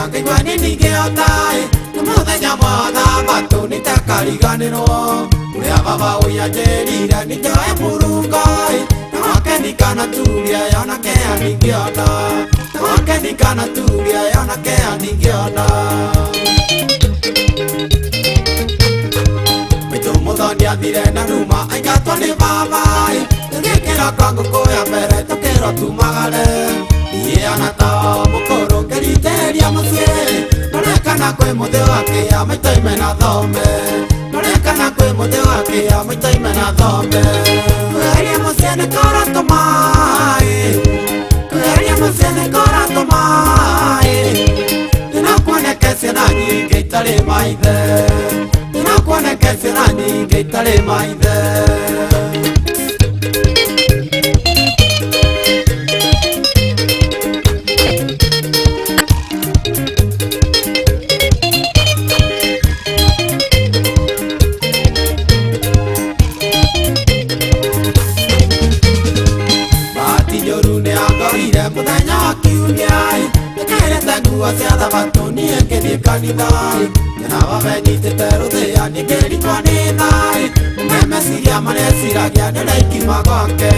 Nginya ngigua ni ndingĩhota nĩ mũthenya mwega matũ nĩtakariganĩrwo ũrĩa baba ũyũ anjĩrire nĩnjoe Mũrungu na wake ndikanaturia yonake ndingĩona na wake ndikanaturia yonake ndingĩona Maitũ Mũthoni athire na ruma aingatwo nĩ baba tũgĩkĩra kwa ngũkũ ya mbere tũkĩrwo tumagare niĩ ana ta mũkũrũ ngĩritĩrĩria mũciĩ ndonekana kwĩ mũthĩ wa kĩa maitũ imena thome ndonekana kwĩ mũthĩ wa kĩa maitũ imena thome kũgeria mũciĩ nĩ kũratũmaĩ kũgeria mũciĩ nĩ kũratũmaĩ ndĩnakuoneke ciana nyingĩ itarĩ maithe ndĩnakuoneke ciana nyingĩ itarĩ maithe Mũthenya wa kiumia nĩkaĩrĩte nguo cia thabatũ niĩ ngĩthiĩ kanitha na baba nyitĩte rũthĩa nĩngĩritwo nĩ thayũ me meciria mareciragia nĩ ũraikima gwake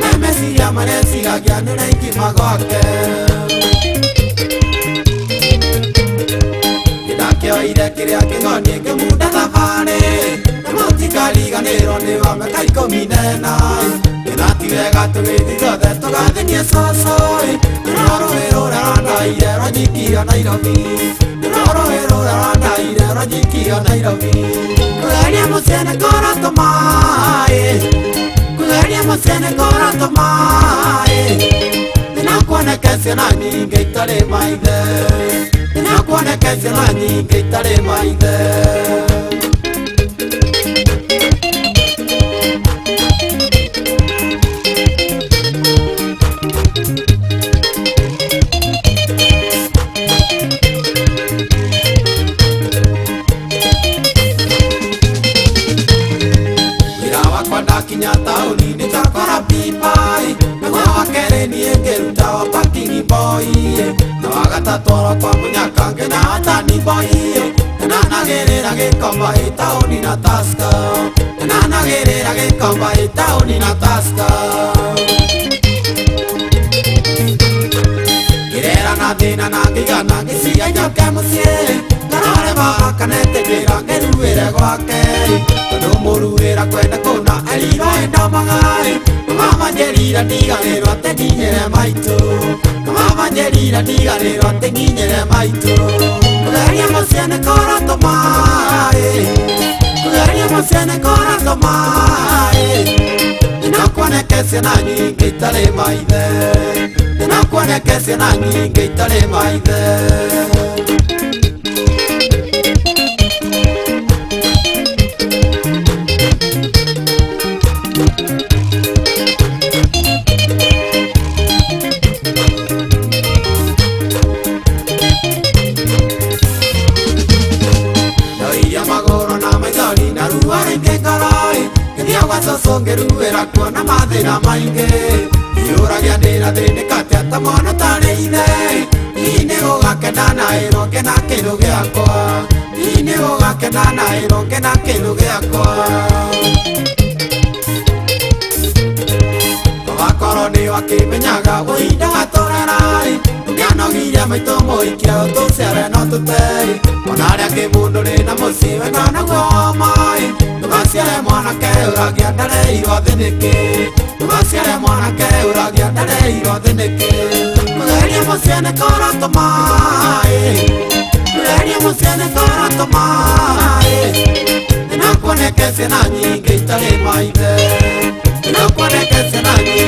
me meciria mareciragia nĩ ũraikima gwake nĩndakĩoire kĩrĩa kĩgoni ngĩmunda thabarĩ na mũtikariganĩrwo nĩ wa mĩaka 14 Nati wega tũgĩthitothe tũgathĩnie cũcũ nĩruo rũĩ rũrĩa rwandaire rwanyikia Nairobi nĩruo rũĩ rũrĩa rwandaire rwanyikia Nairobi kũgeria mũciĩ nĩ kũratũmaĩ kũgeria mũciĩ nĩ kũratũmaĩ ndĩnakuoneke ciana nyingĩ itarĩ maithe ndĩnakuoneke ciana nyingĩ itarĩ maithe Kinya taũni nĩtakora pipai nĩguo wa kerĩ niĩ ngĩruta wa parking boy na wa gatatũ oro kwa mũnyaka ngĩna atani boy nĩnanagĩrĩra gĩkomba ĩ taũni na Tusker nĩnanagĩrĩra gĩkomba ĩ taũni na Tusker ngĩrera na thĩna na ngĩigana ngĩciria njoke mũciĩ ngarore baba kanetĩkĩra ngĩruĩre gwake tondũ mũruĩra kwenda kũna erirwo endomagai mama njerira ndiganĩrwo atĩ nginyĩre maitũ mama njerira ndiganĩrwo atĩ nginyĩre maitũ kũgeria mũciĩ nĩ kũratũmaĩ kũgeria mũciĩ nĩ kũratũmaĩ ndĩnakuoneke ciana nyingĩ itarĩ maithe ndĩnakuoneke ciana nyingĩ itarĩ maithe Cũcũ ngĩruĩra kuona mathĩna maingĩ ndiũragia ndĩra thĩnĩkate ata mwana tarĩ ithe hihi nĩ gũgakena naĩrwo ngena kĩndũ gĩakwa hihi nĩ gũgakena naĩrwo ngena kĩndũ gĩakwa wakorwo nĩ wakĩmenyaga ũhindaga tũreraĩ nĩanogire maitũ mũikia ũtũciare no tũtei ona arĩa kĩ mũndũ rĩ na mũciĩ wenda naguo wa maĩ ndũgaciare mwanake ũragia ndareirwo thĩnĩkĩ ndũgaciare mwanake ũragia ndareirwo thĩnĩkĩ kũgeria mũciĩ nĩ kũratũmaĩ kũgeria mũciĩ nĩ kũratũmaĩ ndĩnakuoneke ciana nyingĩ itarĩ maithe ndĩnakuoneke ciana nyingĩ